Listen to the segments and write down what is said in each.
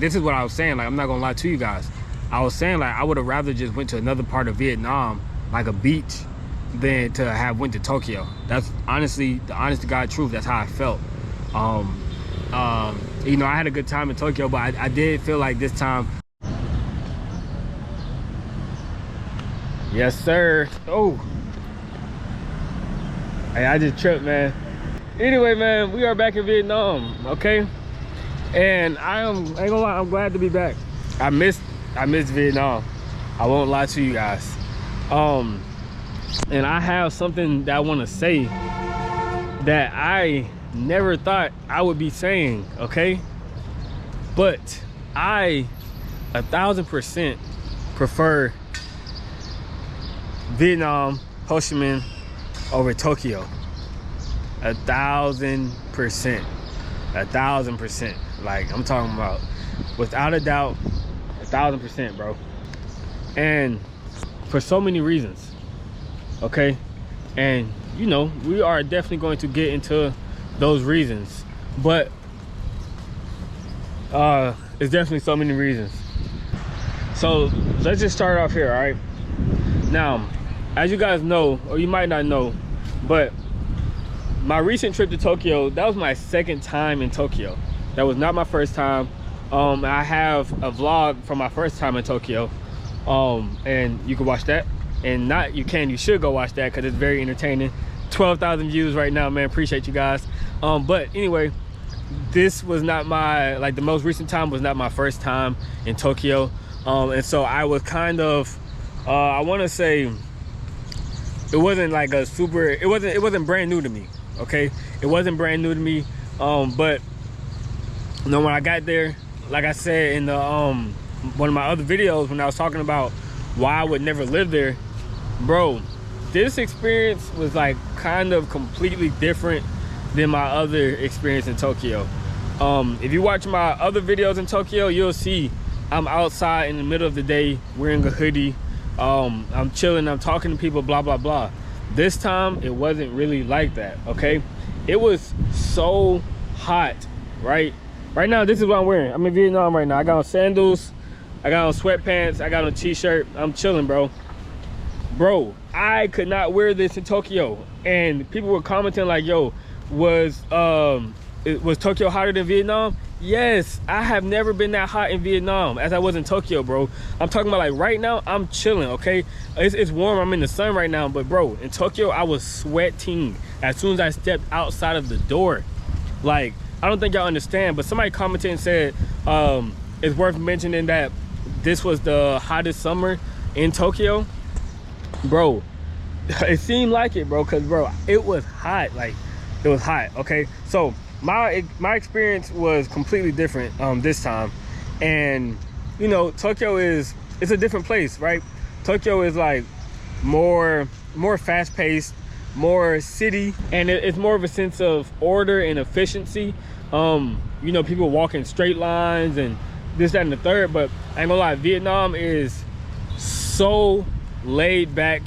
this is what I was saying. Like, I'm not gonna lie to you guys. I was saying, like, I would have rather just went to another part of Vietnam, like a beach, than to have went to Tokyo. That's honestly the honest to God truth. That's how I felt. You know, I had a good time in Tokyo, but I did feel like this time. Yes, sir. Oh, hey, I just tripped, man. Anyway, man, we are back in Vietnam, okay? And I ain't gonna lie, I'm glad to be back. I missed Vietnam. I won't lie to you guys. And I have something that I want to say that I never thought I would be saying, okay? But I 1000% prefer Vietnam, Ho Chi Minh over Tokyo. 1000%. 1000%. Like, I'm talking about, without a doubt, 1000%, bro. And for so many reasons, okay? And you know, we are definitely going to get into those reasons, but it's definitely so many reasons. So let's just start off here. All right, now, as you guys know, or you might not know, but my recent trip to Tokyo, that was my second time in Tokyo. That was not my first time. I have a vlog from my first time in Tokyo, and you can watch that. And you should go watch that, because it's very entertaining. 12,000 views right now, man. Appreciate you guys. But anyway, this was not my, like, the most recent time was not my first time in Tokyo. And so I was kind of, I want to say, it wasn't like a super, it wasn't brand new to me, okay? It wasn't brand new to me. But you know, when I got there, like I said in the one of my other videos, when I was talking about why I would never live there, bro, this experience was like kind of completely different than my other experience in Tokyo. If you watch my other videos in Tokyo, you'll see I'm outside in the middle of the day wearing a hoodie. I'm chilling, I'm talking to people, blah blah blah. This time it wasn't really like that, okay? It was so hot, right now. This is what I'm wearing. I'm in Vietnam right now. I got on sandals, I got on sweatpants, I got on a t-shirt. I'm chilling, bro. I could not wear this in Tokyo, and people were commenting like, yo, was Tokyo hotter than Vietnam? Yes, I have never been that hot in Vietnam as I was in Tokyo, bro. I'm talking about, like, right now I'm chilling, okay? It's warm, I'm in the sun right now, but bro, in Tokyo I was sweating as soon as I stepped outside of the door. Like, I don't think y'all understand, but somebody commented and said it's worth mentioning that this was the hottest summer in Tokyo. Bro, it seemed like it, bro, because bro, it was hot. Like, it was hot, okay? So my experience was completely different this time. And you know, Tokyo it's a different place, right? Tokyo is like more fast-paced, more city, and it's more of a sense of order and efficiency. You know, people walk in straight lines and this, that, and the third. But I ain't gonna lie, Vietnam is so laid back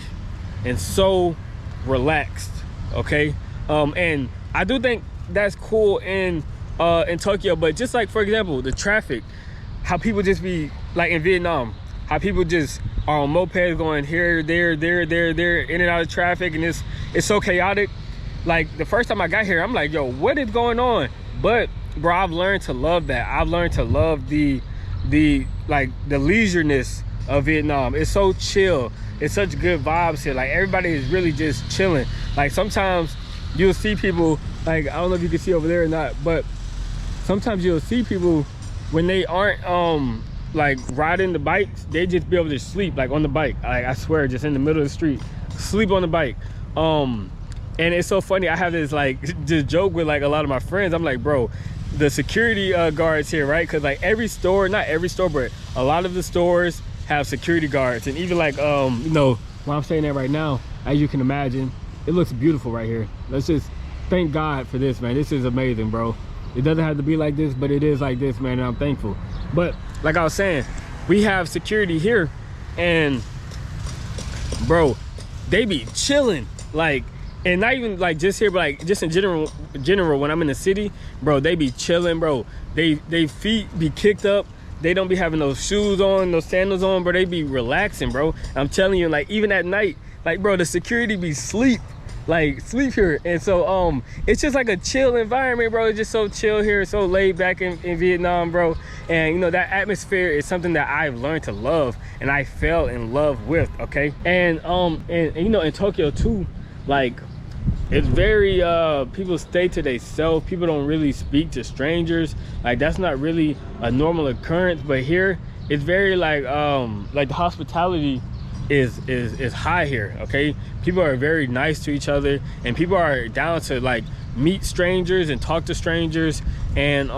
and so relaxed, okay? And I do think that's cool in Tokyo. But just like, for example, the traffic, how people just be like in Vietnam, how people just are on mopeds going here, there, in and out of traffic, and it's so chaotic. Like, the first time I got here, I'm like, yo, what is going on? But bro, I've learned to love that. I've learned to love the leisureness of Vietnam. It's so chill. It's such good vibes here. Like, everybody is really just chilling. Like, sometimes you'll see people, like, I don't know if you can see over there or not, but sometimes you'll see people when they aren't like riding the bikes, they just be able to sleep like on the bike. Like, I swear, just in the middle of the street, sleep on the bike. And it's so funny. I have this like just joke with like a lot of my friends. I'm like, bro, the security guards here, right? Because like every store, not every store, but a lot of the stores have security guards. And even like you know, while I'm saying that right now, as you can imagine, it looks beautiful right here. Let's just thank God for this, man. This is amazing, bro. It doesn't have to be like this, but it is like this, man, and I'm thankful. But like I was saying, we have security here, and bro, they be chilling. Like, and not even like just here, but like just in general when I'm in the city, bro, they be chilling, bro. They feet be kicked up, they don't be having those shoes on, those sandals on, bro. They be relaxing, bro. I'm telling you, like, even at night, like, bro, the security be sleep here. And so it's just like a chill environment, bro. It's just so chill here, so laid back in Vietnam, bro. And you know, that atmosphere is something that I've learned to love, and I fell in love with, okay? And you know, in Tokyo too, like, it's very people stay to themselves. People don't really speak to strangers. Like, that's not really a normal occurrence. But here it's very like the hospitality is high here, okay? People are very nice to each other, and people are down to like meet strangers and talk to strangers. And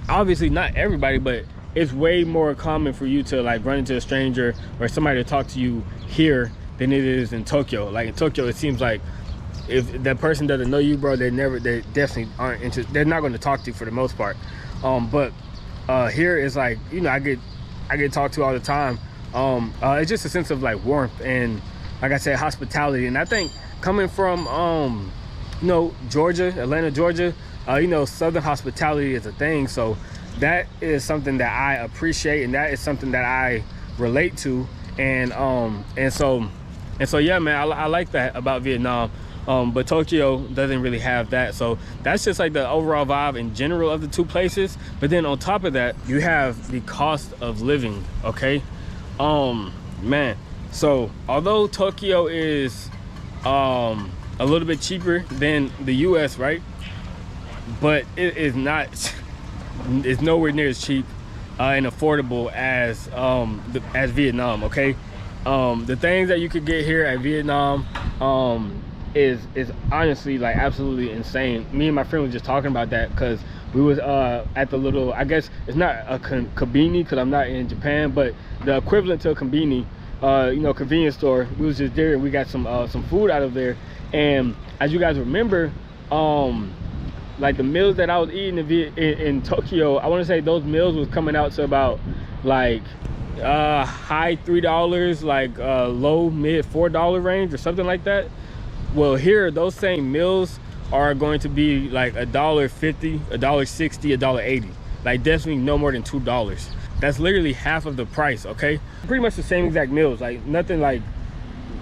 obviously not everybody, but it's way more common for you to like run into a stranger or somebody to talk to you here than it is in Tokyo. Like in Tokyo, it seems like if that person doesn't know you, bro, they definitely aren't interested. They're not going to talk to you for the most part. But here is like, you know, I get talked to all the time. It's just a sense of like warmth and, like I said, hospitality. And I think coming from you know, Georgia, Atlanta, Georgia, you know, Southern hospitality is a thing. So that is something that I appreciate, and that is something that I relate to. And so yeah, man, I like that about Vietnam. But Tokyo doesn't really have that. So that's just like the overall vibe in general of the two places. But then on top of that, you have the cost of living, okay? Man, so although Tokyo is a little bit cheaper than the US, right? But it is not, it's nowhere near as cheap and affordable as Vietnam, okay? The things that you could get here at Vietnam is honestly like absolutely insane. Me and my friend was just talking about that because we was at the little, I guess it's not a konbini because I'm not in Japan, but the equivalent to a konbini, you know, convenience store. We was just there and we got some food out of there. And as you guys remember, like the meals that I was eating in Tokyo, I want to say those meals was coming out to about like high $3, like low mid $4 range or something like that. Well, here those same meals are going to be like $1.50, $1.60, $1.80. Like definitely no more than $2. That's literally half of the price, okay? Pretty much the same exact meals, like nothing like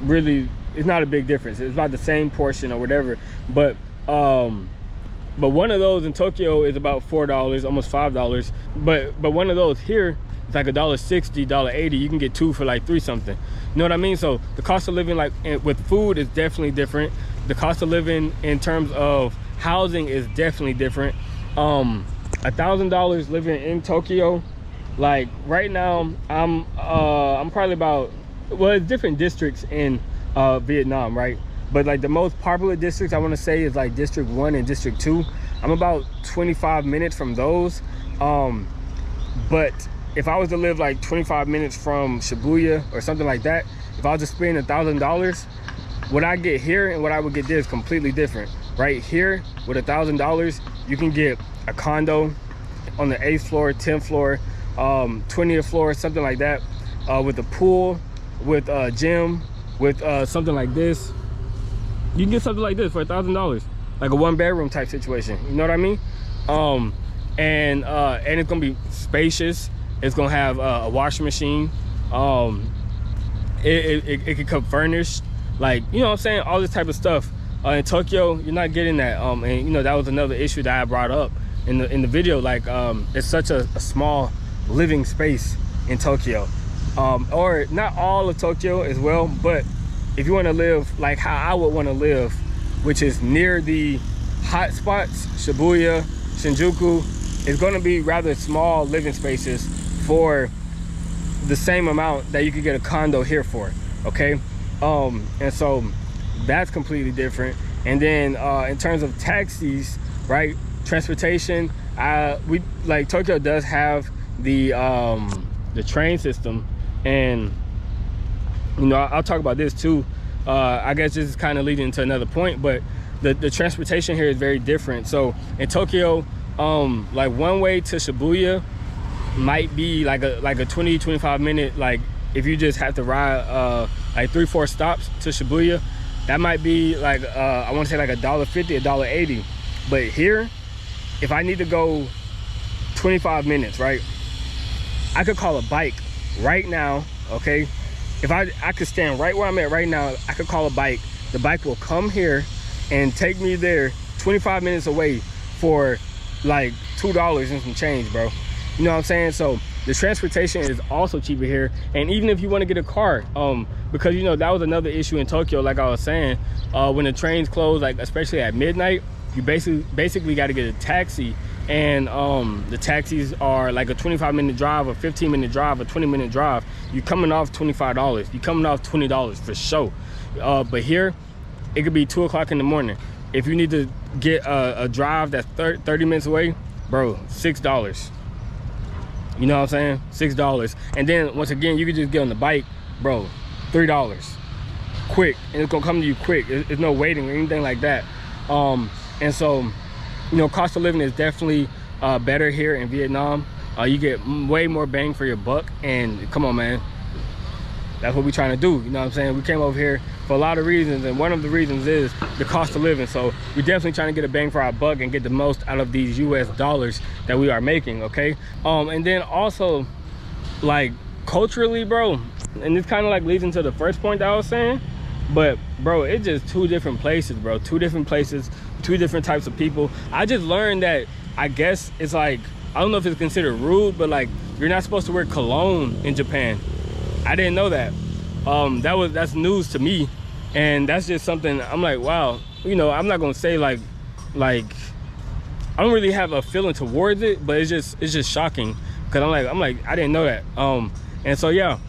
really, it's not a big difference. It's about the same portion or whatever. But one of those in Tokyo is about $4, almost $5. But one of those here, it's like $1.60, $1.80. You can get two for like $3 something. You know what I mean? So the cost of living, like with food, is definitely different. The cost of living in terms of housing is definitely different. $1,000 living in Tokyo, like right now, I'm probably about, well, it's different districts in Vietnam, right? But like the most popular districts I want to say is like District 1 and District 2. I'm about 25 minutes from those. But if I was to live like 25 minutes from Shibuya or something like that, if I was to spend $1,000, what I get here and what I would get there is completely different. Right here, with $1,000, you can get a condo on the 8th floor, 10th floor, 20th floor, something like that, with a pool, with a gym, with something like this. You can get something like this for $1,000, like a 1-bedroom type situation. You know what I mean? And it's gonna be spacious. It's gonna have a washing machine. It could come furnished, like, you know what I'm saying, all this type of stuff. In Tokyo, you're not getting that. And you know, that was another issue that I brought up in the video. Like, it's such a small living space in Tokyo, or not all of Tokyo as well, but if you want to live like how I would want to live, which is near the hot spots, Shibuya, Shinjuku, it's going to be rather small living spaces for the same amount that you could get a condo here for, okay? And so that's completely different. And then in terms of taxis, right, transportation, we like Tokyo does have the train system, and you know, I'll talk about this too. I guess this is kind of leading to another point, but the transportation here is very different. So in Tokyo, like one way to Shibuya might be like a 20-25 minute, like if you just have to ride like 3-4 stops to Shibuya, that might be like I want to say like $1.50, $1.80. But here, if I need to go 25 minutes, right, I could call a bike right now, okay? If I could stand right where I'm at right now, I could call a bike. The bike will come here and take me there 25 minutes away for like $2 and some change, bro. You know what I'm saying? So the transportation is also cheaper here. And even if you want to get a car, because you know that was another issue in Tokyo, like I was saying, when the trains close, like especially at midnight, you basically got to get a taxi. And the taxis are like a 25-minute drive, a 15-minute drive, a 20-minute drive. You're coming off $25. You're coming off $20 for sure. But here, it could be 2 o'clock in the morning. If you need to get a drive that's 30 minutes away, bro, $6. You know what I'm saying? $6. And then once again, you can just get on the bike, bro, $3. Quick, and it's gonna come to you quick. There's no waiting or anything like that. And so, you know, cost of living is definitely better here in Vietnam. You get way more bang for your buck, and come on, man, that's what we're trying to do. You know what I'm saying? We came over here for a lot of reasons, and one of the reasons is the cost of living. So we're definitely trying to get a bang for our buck and get the most out of these US dollars that we are making, okay? And then also, like, culturally, bro, and this kind of like leads into the first point that I was saying, but bro, it's just two different places, bro. Two different places, two different types of people. I just learned that, I guess it's like, I don't know if it's considered rude, but like, you're not supposed to wear cologne in Japan. I didn't know that. That's news to me, and that's just something I'm like, wow. You know, I'm not gonna say like I don't really have a feeling towards it, but it's just shocking, because I'm like I didn't know that. And so yeah,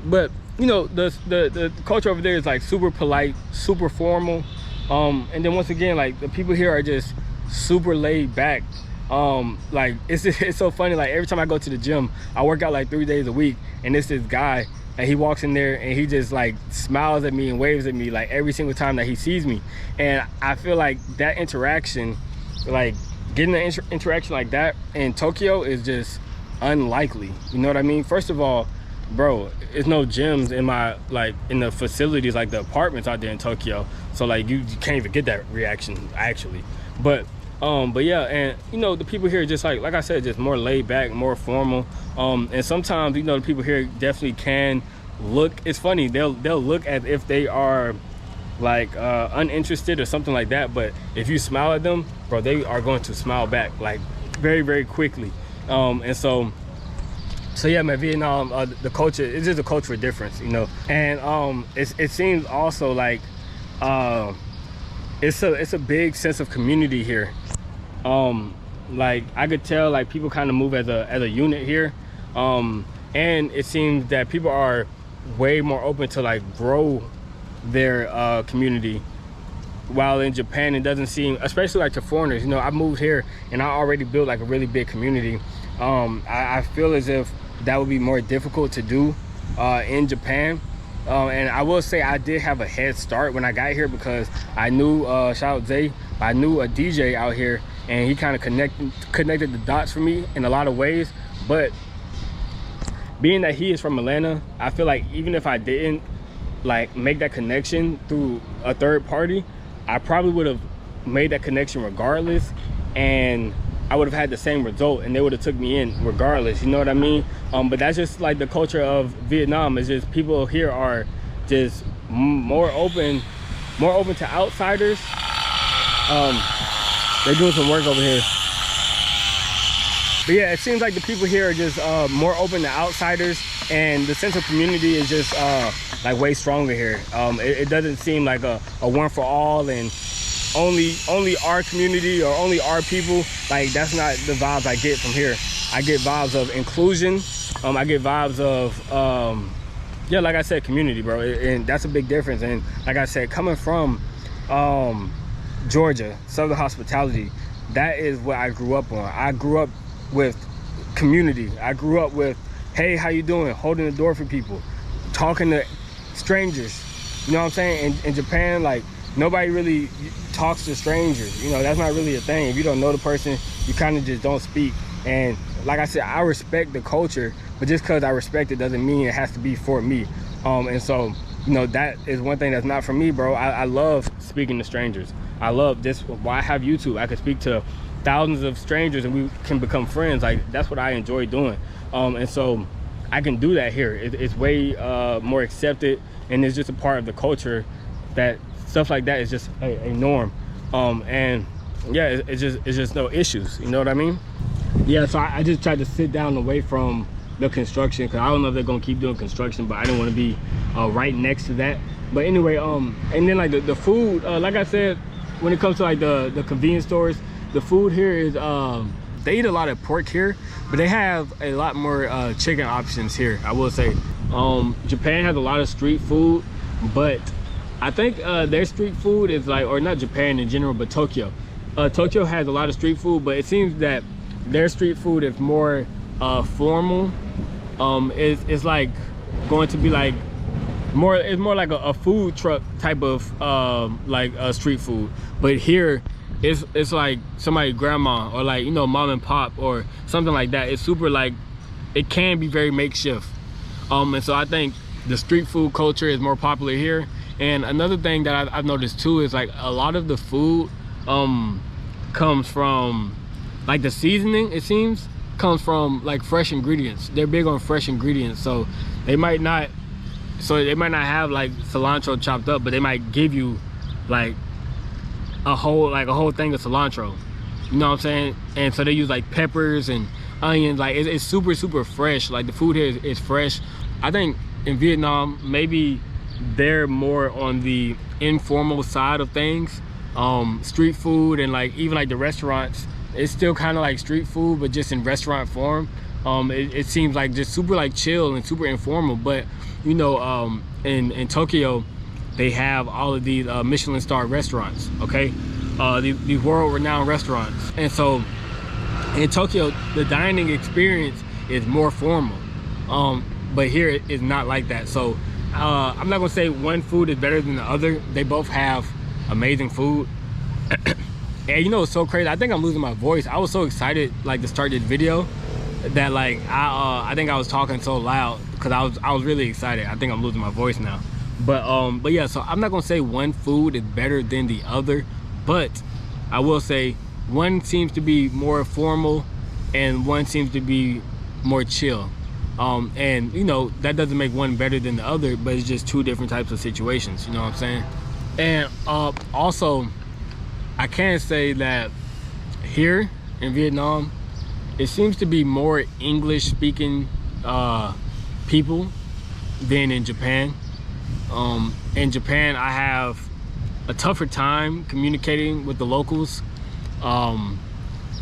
but you know, the culture over there is like super polite, super formal, and then once again, like the people here are just super laid back. Like it's so funny, like every time I go to the gym, I work out like 3 days a week, and it's this guy, and he walks in there and he just like smiles at me and waves at me like every single time that he sees me. And I feel like that interaction, like getting an interaction like that in Tokyo is just unlikely. You know what I mean? First of all, bro, there's no gyms in the facilities, like the apartments out there in Tokyo. So like you can't even get that reaction actually. But yeah, and you know, the people here are just like I said, just more laid back, more formal. And sometimes, you know, the people here definitely can look, it's funny, they'll look as if they are like uninterested or something like that, but if you smile at them, bro, they are going to smile back like very, very quickly. And so yeah, man, Vietnam, the culture, it's just a cultural difference, you know. And it seems also like it's a big sense of community here. Like I could tell, like people kind of move as a unit here, and it seems that people are way more open to like grow their community, while in Japan it doesn't seem, especially like to foreigners. You know, I moved here and I already built like a really big community. I feel as if that would be more difficult to do in Japan. And I will say I did have a head start when I got here, because I knew shout out Zay, I knew a DJ out here, and he kind of connected the dots for me in a lot of ways. But being that he is from Atlanta, I feel like even if I didn't like make that connection through a third party, I probably would have made that connection regardless, and I would have had the same result, and they would have took me in regardless. You know what I mean? But that's just like the culture of Vietnam. Is just people here are just more open to outsiders. They're doing some work over here. But yeah, it seems like the people here are just more open to outsiders, and the sense of community is just like way stronger here. It doesn't seem like a one for all and only our community or only our people. Like that's not the vibes I get from here. I get vibes of inclusion. I get vibes of yeah, like I said, community, bro, and that's a big difference. And like I said, coming from Georgia, Southern hospitality, that is what I grew up on. I grew up with community. I grew up with, hey, how you doing? Holding the door for people, talking to strangers. You know what I'm saying? In Japan, like nobody really talks to strangers. You know, that's not really a thing. If you don't know the person, you kind of just don't speak. And like I said, I respect the culture, but just because I respect it doesn't mean it has to be for me. And so, you know, that is one thing that's not for me, bro. I love speaking to strangers. I love this. Why I have YouTube? I can speak to thousands of strangers and we can become friends. Like that's what I enjoy doing. And so I can do that here. It's way more accepted, and it's just a part of the culture that stuff like that is just a norm. And yeah, it's just no issues. You know what I mean? Yeah. So I just tried to sit down away from the construction, because I don't know if they're gonna keep doing construction, but I didn't want to be right next to that. But anyway, and then like the food, like I said, when it comes to like the convenience stores, the food here is they eat a lot of pork here, but they have a lot more chicken options here, I will say. Japan has a lot of street food, but I think their street food is like, or not Japan in general, but Tokyo. Tokyo has a lot of street food, but it seems that their street food is more formal. It's like going to be like it's more like a food truck type of street food. But here it's like somebody's grandma, or like, you know, mom and pop or something like that. It's super like, it can be very makeshift. And so I think the street food culture is more popular here. And another thing that I've noticed too is like a lot of the food comes from, like, the seasoning, it seems, comes from like fresh ingredients. They're big on fresh ingredients, so they might not have like cilantro chopped up, but they might give you like a whole thing of cilantro, you know what I'm saying? And so they use like peppers and onions. Like it's super fresh. Like the food here is fresh. I think in Vietnam, maybe they're more on the informal side of things. Street food, and like even like the restaurants, it's still kind of like street food, but just in restaurant form. It seems like just super like chill and super informal. But you know, in Tokyo, they have all of these Michelin star restaurants, okay? These world-renowned restaurants. And so in Tokyo, the dining experience is more formal. But here it's not like that. So I'm not gonna say one food is better than the other. They both have amazing food. And you know, it's so crazy. I think I'm losing my voice. I was so excited like to start this video that like I think I was talking so loud because I was really excited. I think I'm losing my voice now. But yeah, so I'm not gonna say one food is better than the other, but I will say one seems to be more formal and one seems to be more chill. And you know, that doesn't make one better than the other, but it's just two different types of situations, you know what I'm saying? And also, I can say that here in Vietnam, it seems to be more English speaking people than in Japan. In Japan, I have a tougher time communicating with the locals.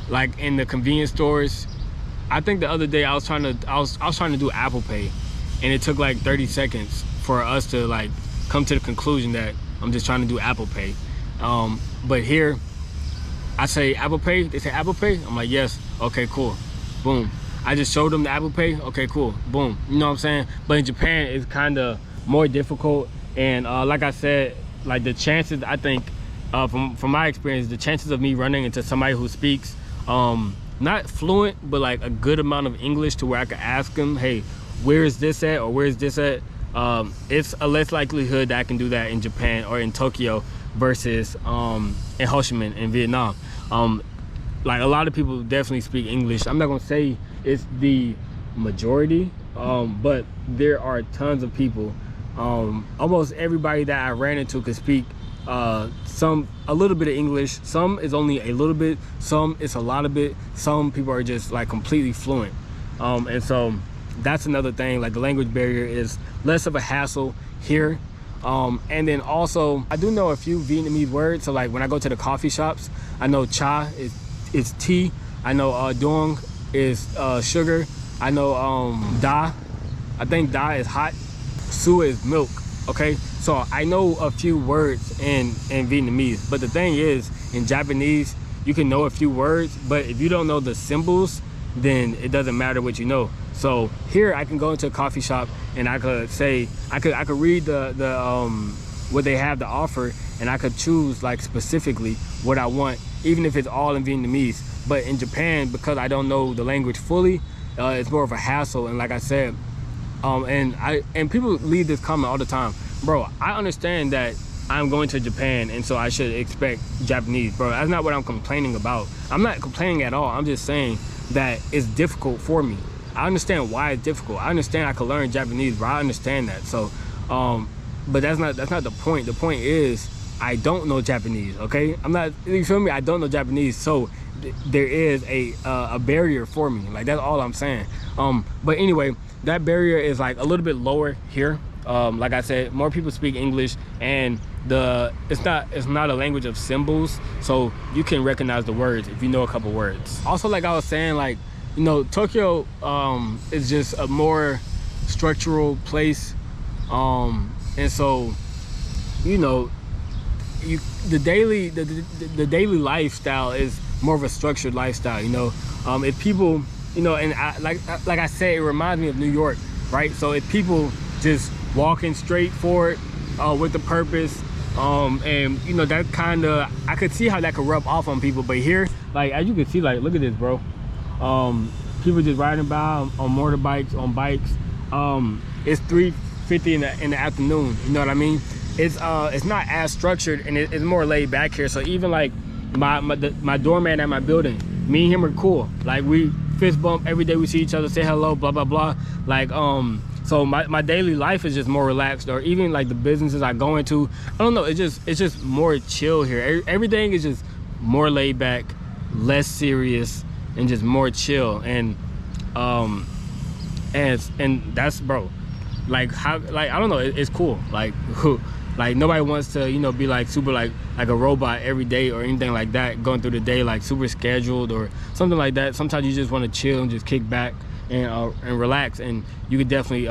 Like in the convenience stores, I think the other day I was trying to do Apple Pay, and it took like 30 seconds for us to like come to the conclusion that I'm just trying to do Apple Pay. But here, I say Apple Pay, they say Apple Pay, I'm like, yes, okay, cool, boom. I just showed them the Apple Pay, okay, cool, boom, you know what I'm saying? But in Japan, it's kind of more difficult, and like I said, like the chances, I think, from my experience, the chances of me running into somebody who speaks, not fluent, but like a good amount of English to where I could ask them, hey, where is this at, or where is this at? It's a less likelihood that I can do that in Japan or in Tokyo versus in Ho Chi Minh in Vietnam. Like a lot of people definitely speak English. I'm not gonna say it's the majority, but there are tons of people. Almost everybody that I ran into could speak a little bit of English. Some is only a little bit, some it's a lot of it. Some people are just like completely fluent. And so that's another thing, like the language barrier is less of a hassle here. And then also, I do know a few Vietnamese words. So like when I go to the coffee shops, I know cha is tea. I know duong is sugar. I know da, I think da is hot. Su is milk, okay? So I know a few words in Vietnamese, but the thing is, in Japanese, you can know a few words, but if you don't know the symbols, then it doesn't matter what you know. So here I can go into a coffee shop and I could say, I could read the what they have to offer, and I could choose like specifically what I want, even if it's all in Vietnamese. But in Japan, because I don't know the language fully, it's more of a hassle. And like I said, and people leave this comment all the time, bro, I understand that I'm going to Japan and so I should expect Japanese. Bro, that's not what I'm complaining about. I'm not complaining at all. I'm just saying that it's difficult for me. I understand why it's difficult. I understand I could learn Japanese, bro. I understand that. So, but that's not the point. The point is I don't know Japanese. Okay, I'm not. You feel me? I don't know Japanese, so there is a barrier for me. Like that's all I'm saying. But anyway, that barrier is like a little bit lower here. Like I said, more people speak English, and it's not a language of symbols, so you can recognize the words if you know a couple words. Also, like I was saying, like, you know, Tokyo is just a more structural place, and so, you know, the daily lifestyle is more of a structured lifestyle. You know, if people, you know, and like I said, it reminds me of New York, right? So if people just walking straight forward with a purpose, and you know, that kind of, I could see how that could rub off on people. But here, like as you can see, like look at this, bro. People just riding by on motorbikes, on bikes. It's 3:50 in the afternoon. You know what I mean? It's not as structured, and it's more laid back here. So even like my doorman at my building, me and him are cool. Like we fist bump every day we see each other, say hello, blah blah blah. Like so my daily life is just more relaxed. Or even like the businesses I go into, I don't know, it's just more chill here. Everything is just more laid back, less serious, and just more chill. And that's, bro, like how, like I don't know, it's cool. Like like nobody wants to, you know, be like super like a robot every day or anything like that, going through the day like super scheduled or something like that. Sometimes you just want to chill and just kick back and relax, and you could definitely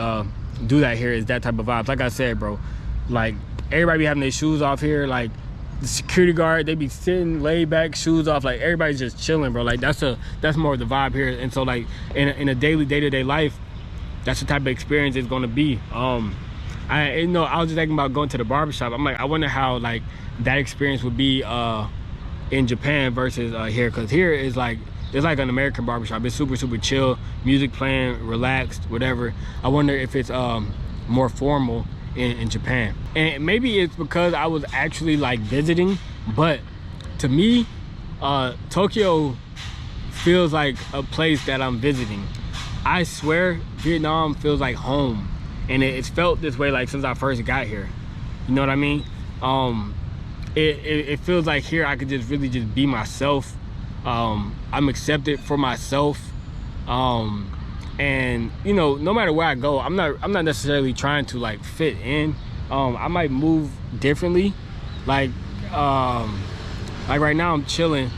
do that here. Is that type of vibes. Like I said, bro, like everybody be having their shoes off here. Like the security guard, they be sitting laid back, shoes off. Like everybody's just chilling, bro. Like that's more of the vibe here. And so like in a daily day-to-day life, that's the type of experience it's going to be. I was just thinking about going to the barbershop. I'm like, I wonder how like that experience would be in Japan versus here, because here is like, it's like an American barbershop. It's super chill, music playing, relaxed, whatever. I wonder if it's more formal in Japan. And maybe it's because I was actually like visiting, but to me, Tokyo feels like a place that I'm visiting. I swear Vietnam feels like home, and it's felt this way like since I first got here. You know what I mean? It feels like here I could just really just be myself. I'm accepted for myself, and you know, no matter where I go, I'm not necessarily trying to like fit in. I might move differently, like right now I'm chilling,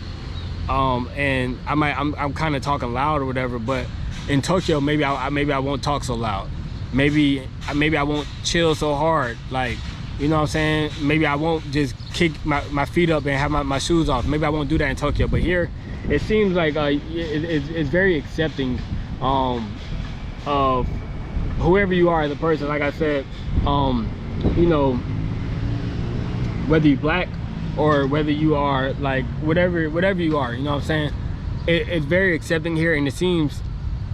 and I'm kind of talking loud or whatever, but in Tokyo maybe I won't talk so loud. Maybe I won't chill so hard, like, you know what I'm saying? Maybe I won't just kick my feet up and have my shoes off. Maybe I won't do that in Tokyo. But here, it seems like it's very accepting of whoever you are as a person. Like I said, you know, whether you're black or whether you are like whatever you are, you know what I'm saying? It's very accepting here, and it seems,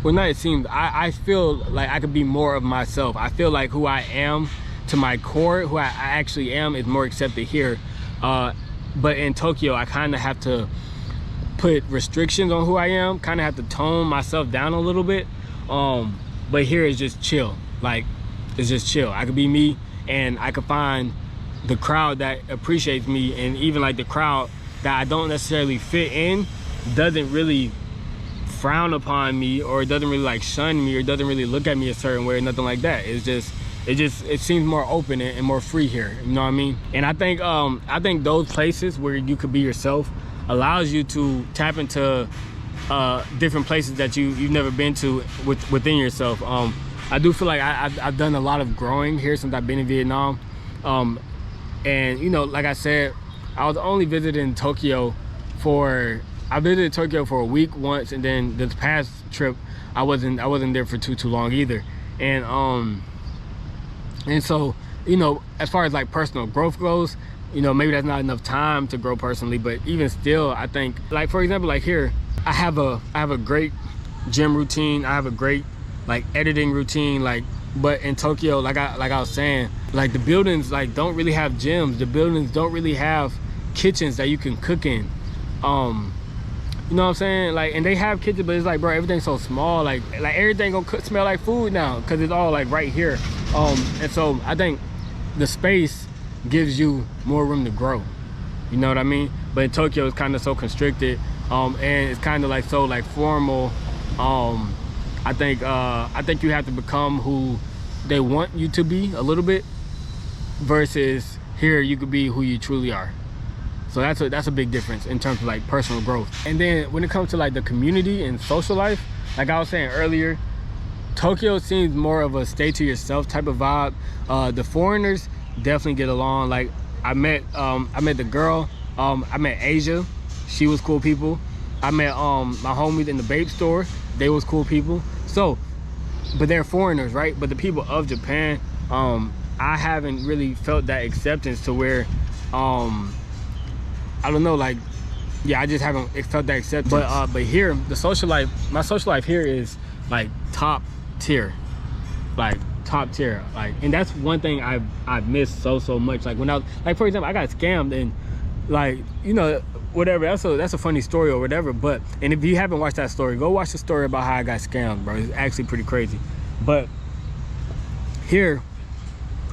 well, not it seems, I feel like I could be more of myself. I feel like who I am, to my core, who I actually am, is more accepted here. But in Tokyo, I kind of have to put restrictions on who I am, kind of have to tone myself down a little bit. But here it's just chill. Like, it's just chill. I could be me, and I could find the crowd that appreciates me, and even like the crowd that I don't necessarily fit in doesn't really frown upon me, or it doesn't really like shun me, or doesn't really look at me a certain way or nothing like that. It seems more open and more free here, you know what I mean? And I think those places where you could be yourself allows you to tap into different places that you've never been to within yourself. I do feel like I've done a lot of growing here since I've been in Vietnam. And you know, like I said, I was only visiting Tokyo I visited Tokyo for a week once, and then this past trip I wasn't there for too long either. And so, you know, as far as like personal growth goes, you know, maybe that's not enough time to grow personally, but even still, I think, like for example, like here, I have a great gym routine, I have a great like editing routine, like, but in Tokyo, like I was saying, like the buildings like don't really have gyms, the buildings don't really have kitchens that you can cook in. You know what I'm saying? Like, and they have kitchens, but it's like, bro, everything's so small. Like everything gonna smell like food now because it's all like right here. And so I think the space gives you more room to grow. You know what I mean? But in Tokyo, it's kind of so constricted, and it's kind of like so like formal. I think you have to become who they want you to be a little bit, versus here you could be who you truly are. So that's a big difference in terms of like personal growth. And then when it comes to like the community and social life, like I was saying earlier, Tokyo seems more of a stay to yourself type of vibe. The foreigners definitely get along. Like I met the girl, I met Asia, she was cool people. I met my homies in the vape store, they was cool people. So, but they're foreigners, right? But the people of Japan, I haven't really felt that acceptance to where, I don't know, like, yeah, I just haven't felt that acceptance. But here, the social life, my social life here is like top tier, like, and that's one thing I've missed so much. Like when I was, like, for example, I got scammed, and like, you know, whatever, that's a funny story or whatever. But, and if you haven't watched that story, go watch the story about how I got scammed, bro. It's actually pretty crazy. But here,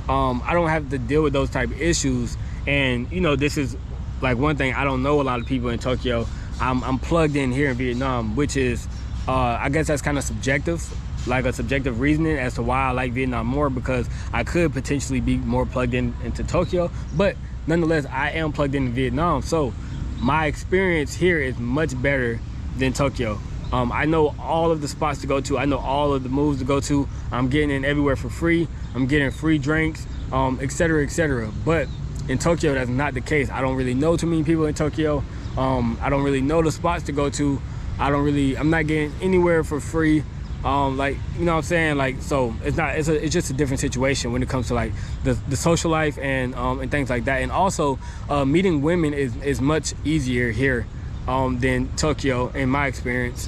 I don't have to deal with those type of issues. And you know, this is like one thing I don't know a lot of people in Tokyo. I'm plugged in here in Vietnam, which is I guess that's kind of subjective, like a subjective reasoning as to why I like Vietnam more, because I could potentially be more plugged into Tokyo, but nonetheless I am plugged into Vietnam. So my experience here is much better than Tokyo. I know all of the spots to go to, I know all of the moves to go to, I'm getting in everywhere for free, I'm getting free drinks, etc, etc. But in Tokyo, that's not the case. I don't really know too many people in Tokyo. I don't really know the spots to go to. I'm not getting anywhere for free. Like, you know what I'm saying? Like, so it's just a different situation when it comes to like the social life and things like that. And also meeting women is much easier here than Tokyo in my experience.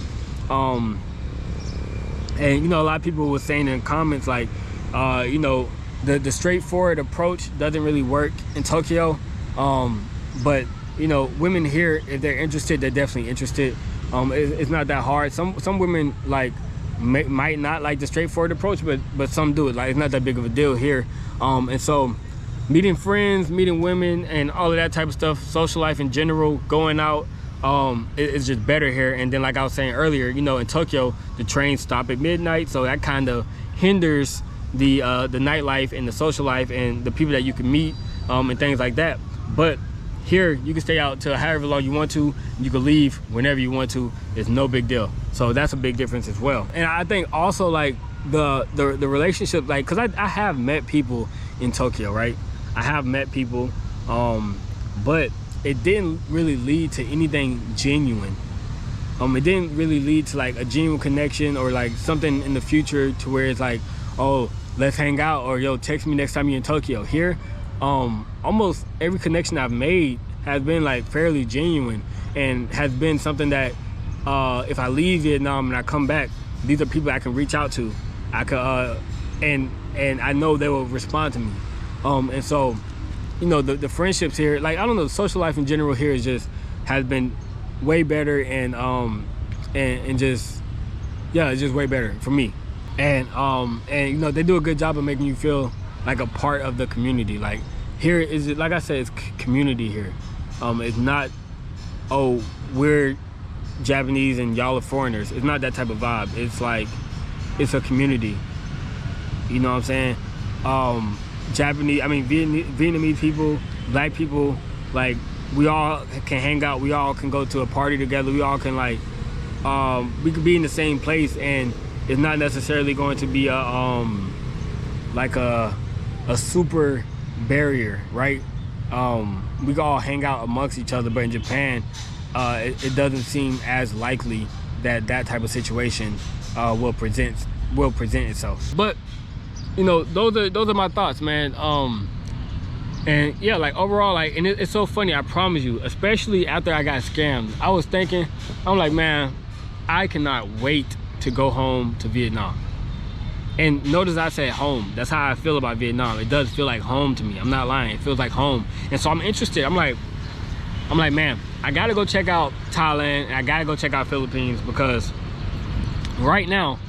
And you know, a lot of people were saying in comments like, you know, the straightforward approach doesn't really work in Tokyo. But you know, women here, if they're interested, they're definitely interested. It's not that hard. Some women like might not like the straightforward approach, but some do it. Like, it's not that big of a deal here. And so meeting friends, meeting women, and all of that type of stuff, social life in general, going out, it's just better here. And then, like I was saying earlier, you know, in Tokyo, the trains stop at midnight, so that kind of hinders the nightlife and the social life and the people that you can meet, and things like that. But here, you can stay out till however long you want to. You can leave whenever you want to. It's no big deal. So that's a big difference as well. And I think also like the relationship, like, cause I have met people in Tokyo, right? I have met people, but it didn't really lead to anything genuine. It didn't really lead to like a genuine connection or like something in the future to where it's like, oh, let's hang out, or yo, text me next time you're in Tokyo. Here, almost every connection I've made has been like fairly genuine, and has been something that if I leave Vietnam and I come back, these are people I can reach out to. I could and I know they will respond to me. And so, you know, the friendships here, like, I don't know, the social life in general here has been way better, and just, yeah, it's just way better for me. And you know, they do a good job of making you feel like a part of the community. Like, here is, like I said, it's community here. It's not, oh, we're Japanese and y'all are foreigners. It's not that type of vibe. It's like, it's a community. You know what I'm saying? Japanese, I mean, Vietnamese people, black people, like, we all can hang out. We all can go to a party together. We all can, like, we could be in the same place, and it's not necessarily going to be like a super barrier, right? We can all hang out amongst each other, but in Japan, it doesn't seem as likely that type of situation will present itself. But you know, those are my thoughts, man. And yeah, like, overall, like, and it's so funny, I promise you, especially after I got scammed, I was thinking, I'm like, man, I cannot wait to go home to Vietnam. And notice I said home. That's how I feel about Vietnam. It does feel like home to me. I'm not lying. It feels like home. And so I'm interested. I'm like, man, I gotta go check out Thailand and I gotta go check out Philippines, because right now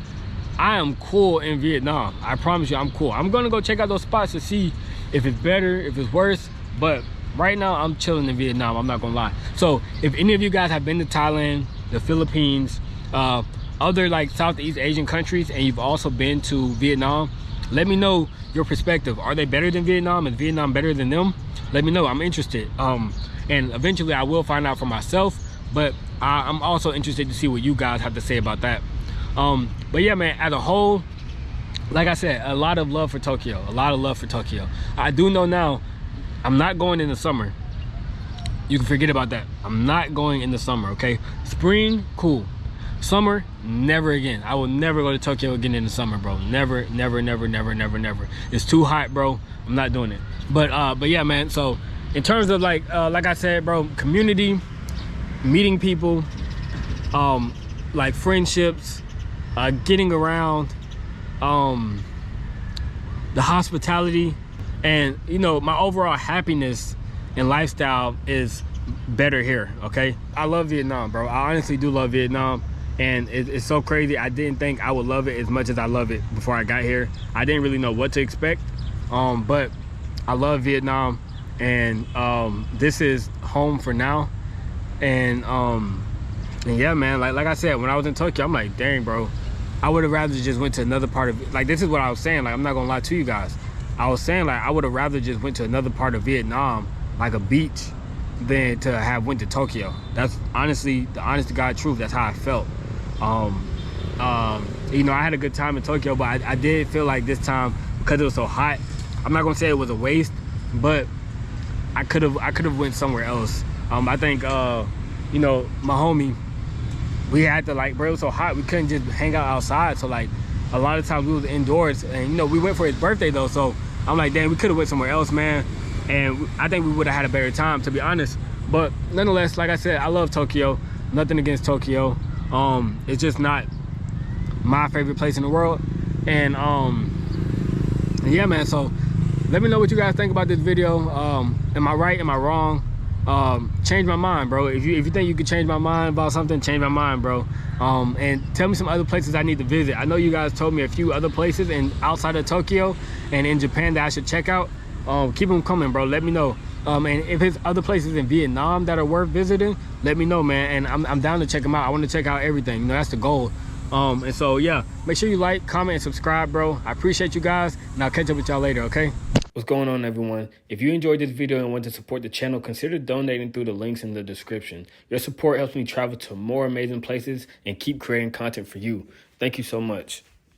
I am cool in Vietnam. I promise you, I'm cool. I'm gonna go check out those spots to see if it's better, if it's worse, but right now I'm chilling in Vietnam. I'm not gonna lie. So if any of you guys have been to Thailand, the Philippines, other like Southeast Asian countries, and you've also been to Vietnam, let me know your perspective. Are they better than Vietnam? Is Vietnam better than them? Let me know. I'm interested. And eventually I will find out for myself, but I'm also interested to see what you guys have to say about that. But yeah, man, as a whole, like I said, a lot of love for Tokyo. A lot of love for Tokyo. I do know now I'm not going in the summer. You can forget about that. I'm not going in the summer, okay? Spring, cool. Summer, never again. I will never go to Tokyo again in the summer, bro. Never, never, never, never, never, never. It's too hot, bro. I'm not doing it. But yeah, man. So in terms of like I said, bro, community, meeting people, like friendships, getting around, the hospitality, and you know, my overall happiness and lifestyle is better here, okay? I love Vietnam, bro. I honestly do love Vietnam, and it's so crazy. I didn't think I would love it as much as I love it before I got here. I didn't really know what to expect, but I love Vietnam, and this is home for now. And yeah, man, like I said, when I was in Tokyo, I'm like, dang, bro, I would have rather just went to another part of, like, this is what I was saying, like, I'm not gonna lie to you guys. I was saying, like, I would have rather just went to another part of Vietnam, like a beach, than to have went to Tokyo. That's honestly the honest to God truth. That's how I felt. You know, I had a good time in Tokyo, but I did feel like this time, because it was so hot, I'm not gonna say it was a waste, but I could have went somewhere else. I think you know, my homie, we had to, like, bro, it was so hot we couldn't just hang out outside, so like a lot of times we was indoors, and you know, we went for his birthday though, so I'm like, damn, we could have went somewhere else, man, and I think we would have had a better time, to be honest. But nonetheless, like I said, I love Tokyo. Nothing against Tokyo. It's just not my favorite place in the world. And yeah, man, so let me know what you guys think about this video. Am I right? Am I wrong? Change my mind, bro. If you think you could change my mind about something, change my mind, bro. And tell me some other places I need to visit. I know you guys told me a few other places outside of Tokyo and in Japan that I should check out. Keep them coming, bro. Let me know. And if there's other places in Vietnam that are worth visiting, let me know, man. And I'm down to check them out. I want to check out everything. You know, that's the goal. And so yeah, make sure you like, comment, and subscribe, bro. I appreciate you guys, and I'll catch up with y'all later, okay? What's going on, everyone? If you enjoyed this video and want to support the channel, consider donating through the links in the description. Your support helps me travel to more amazing places and keep creating content for you. Thank you so much.